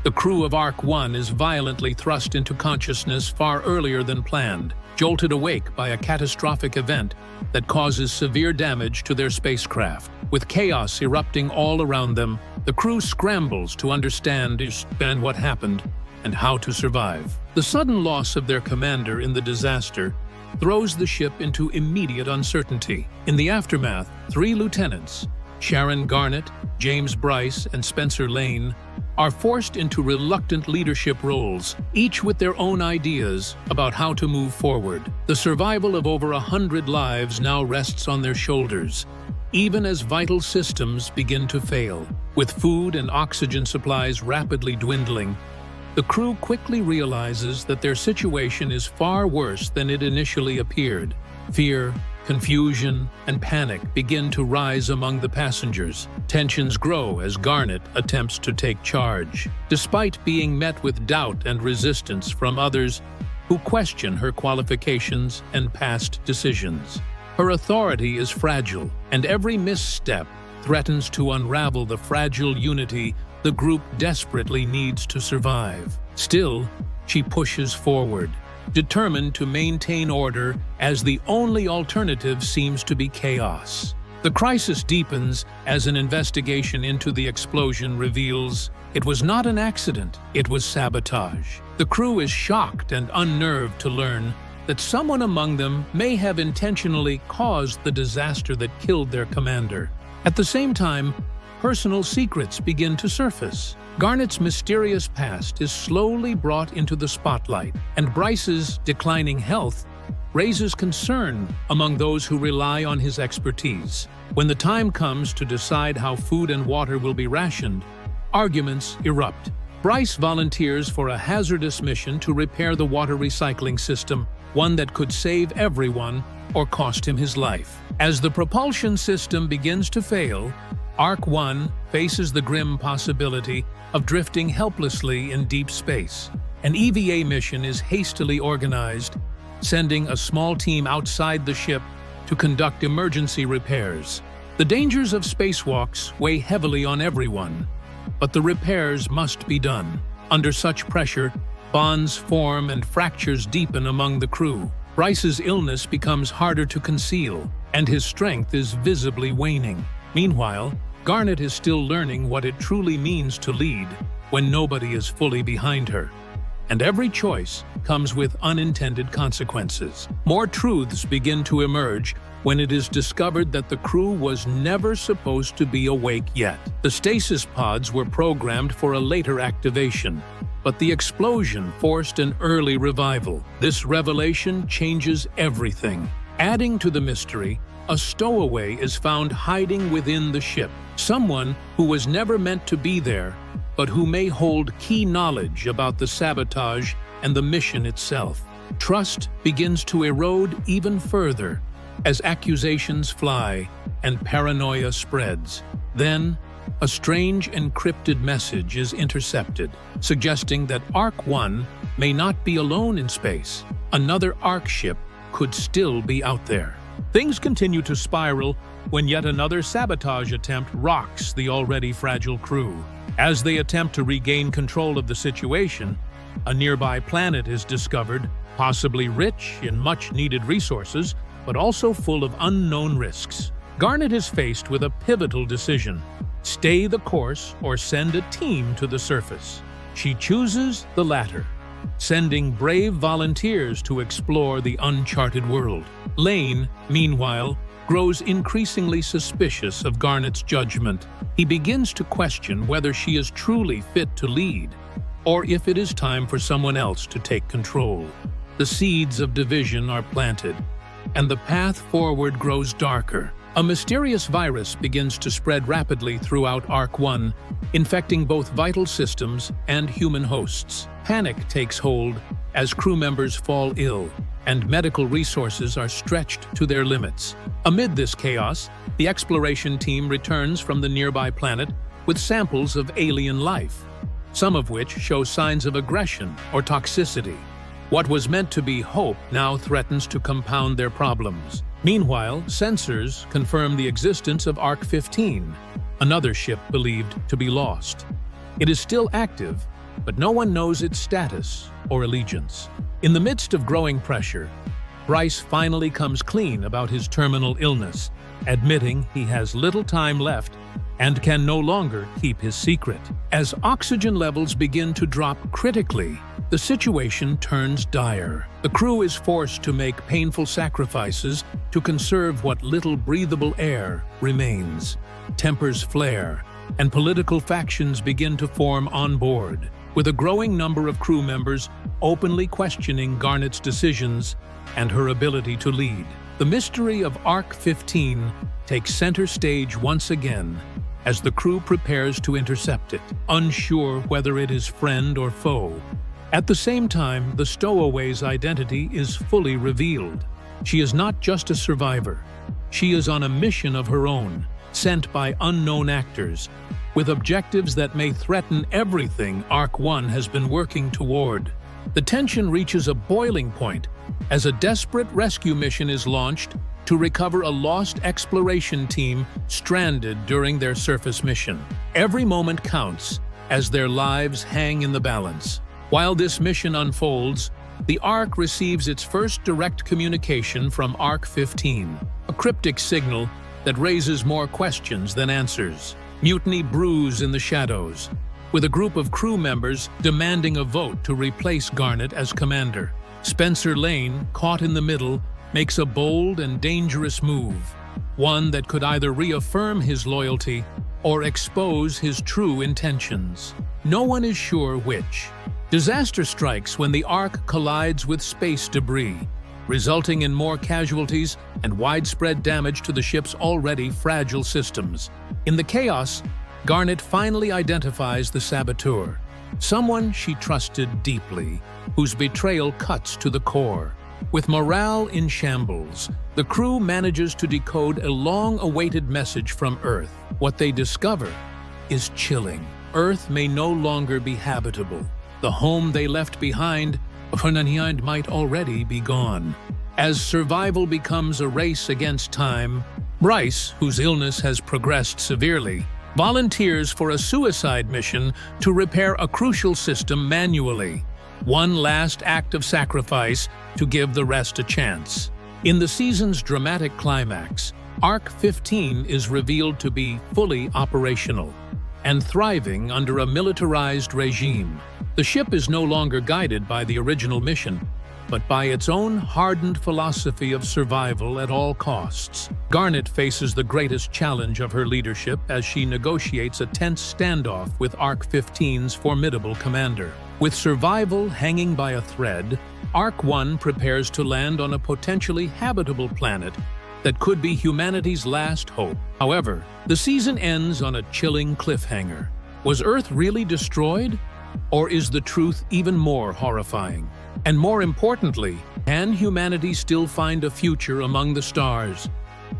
The crew of Ark 1 is violently thrust into consciousness far earlier than planned, jolted awake by a catastrophic event that causes severe damage to their spacecraft. With chaos erupting all around them, the crew scrambles to understand what happened and how to survive. The sudden loss of their commander in the disaster throws the ship into immediate uncertainty. In the aftermath, 3 lieutenants, Sharon Garnett, James Bryce, and Spencer Lane, are forced into reluctant leadership roles, each with their own ideas about how to move forward. The survival of over 100 lives now rests on their shoulders, even as vital systems begin to fail. With food and oxygen supplies rapidly dwindling, the crew quickly realizes that their situation is far worse than it initially appeared. Fear, confusion, and panic begin to rise among the passengers. Tensions grow as Garnet attempts to take charge, despite being met with doubt and resistance from others who question her qualifications and past decisions. Her authority is fragile, and every misstep threatens to unravel the fragile unity the group desperately needs to survive. Still, she pushes forward, determined to maintain order as the only alternative seems to be chaos. The crisis deepens as an investigation into the explosion reveals it was not an accident, it was sabotage. The crew is shocked and unnerved to learn that someone among them may have intentionally caused the disaster that killed their commander. At the same time, personal secrets begin to surface. Garnett's mysterious past is slowly brought into the spotlight, and Bryce's declining health raises concern among those who rely on his expertise. When the time comes to decide how food and water will be rationed, arguments erupt. Bryce volunteers for a hazardous mission to repair the water recycling system, one that could save everyone or cost him his life. As the propulsion system begins to fail, Ark 1 faces the grim possibility of drifting helplessly in deep space. An EVA mission is hastily organized, sending a small team outside the ship to conduct emergency repairs. The dangers of spacewalks weigh heavily on everyone, but the repairs must be done. Under such pressure, bonds form and fractures deepen among the crew. Bryce's illness becomes harder to conceal, and his strength is visibly waning. Meanwhile, Garnet is still learning what it truly means to lead when nobody is fully behind her. And every choice comes with unintended consequences. More truths begin to emerge when it is discovered that the crew was never supposed to be awake yet. The stasis pods were programmed for a later activation, but the explosion forced an early revival. This revelation changes everything. Adding to the mystery, a stowaway is found hiding within the ship, someone who was never meant to be there, but who may hold key knowledge about the sabotage and the mission itself. Trust begins to erode even further as accusations fly and paranoia spreads. Then, a strange encrypted message is intercepted, suggesting that Ark 1 may not be alone in space. Another Ark ship could still be out there. Things continue to spiral when yet another sabotage attempt rocks the already fragile crew. As they attempt to regain control of the situation, a nearby planet is discovered, possibly rich in much-needed resources, but also full of unknown risks. Garnet is faced with a pivotal decision: stay the course or send a team to the surface. She chooses the latter, sending brave volunteers to explore the uncharted world. Lane, meanwhile, grows increasingly suspicious of Garnet's judgment. He begins to question whether she is truly fit to lead, or if it is time for someone else to take control. The seeds of division are planted, and the path forward grows darker. A mysterious virus begins to spread rapidly throughout Ark 1, infecting both vital systems and human hosts. Panic takes hold as crew members fall ill, and medical resources are stretched to their limits. Amid this chaos, the exploration team returns from the nearby planet with samples of alien life, some of which show signs of aggression or toxicity. What was meant to be hope now threatens to compound their problems. Meanwhile, sensors confirm the existence of Ark 15, another ship believed to be lost. It is still active, but no one knows its status or allegiance. In the midst of growing pressure, Bryce finally comes clean about his terminal illness, admitting he has little time left and can no longer keep his secret. As oxygen levels begin to drop critically, the situation turns dire. The crew is forced to make painful sacrifices to conserve what little breathable air remains. Tempers flare, and political factions begin to form on board, with a growing number of crew members openly questioning Garnet's decisions and her ability to lead. The mystery of Arc 15 takes center stage once again as the crew prepares to intercept it, unsure whether it is friend or foe. At the same time, the stowaway's identity is fully revealed. She is not just a survivor. She is on a mission of her own, sent by unknown actors, with objectives that may threaten everything Arc 1 has been working toward. The tension reaches a boiling point as a desperate rescue mission is launched to recover a lost exploration team stranded during their surface mission. Every moment counts as their lives hang in the balance. While this mission unfolds, the Ark receives its first direct communication from Arc 15, a cryptic signal that raises more questions than answers. Mutiny brews in the shadows, with a group of crew members demanding a vote to replace Garnet as commander. Spencer Lane, caught in the middle, makes a bold and dangerous move, one that could either reaffirm his loyalty or expose his true intentions. No one is sure which. Disaster strikes when the Ark collides with space debris, resulting in more casualties and widespread damage to the ship's already fragile systems. In the chaos, Garnet finally identifies the saboteur, someone she trusted deeply, whose betrayal cuts to the core. With morale in shambles, the crew manages to decode a long-awaited message from Earth. What they discover is chilling. Earth may no longer be habitable. The home they left behind might already be gone. As survival becomes a race against time, Bryce, whose illness has progressed severely, volunteers for a suicide mission to repair a crucial system manually. One last act of sacrifice to give the rest a chance. In the season's dramatic climax, Arc 15 is revealed to be fully operational and thriving under a militarized regime. The ship is no longer guided by the original mission, but by its own hardened philosophy of survival at all costs. Garnet faces the greatest challenge of her leadership as she negotiates a tense standoff with Arc 15's formidable commander. With survival hanging by a thread, Arc 1 prepares to land on a potentially habitable planet that could be humanity's last hope. However, the season ends on a chilling cliffhanger. Was Earth really destroyed? Or is the truth even more horrifying? And more importantly, can humanity still find a future among the stars?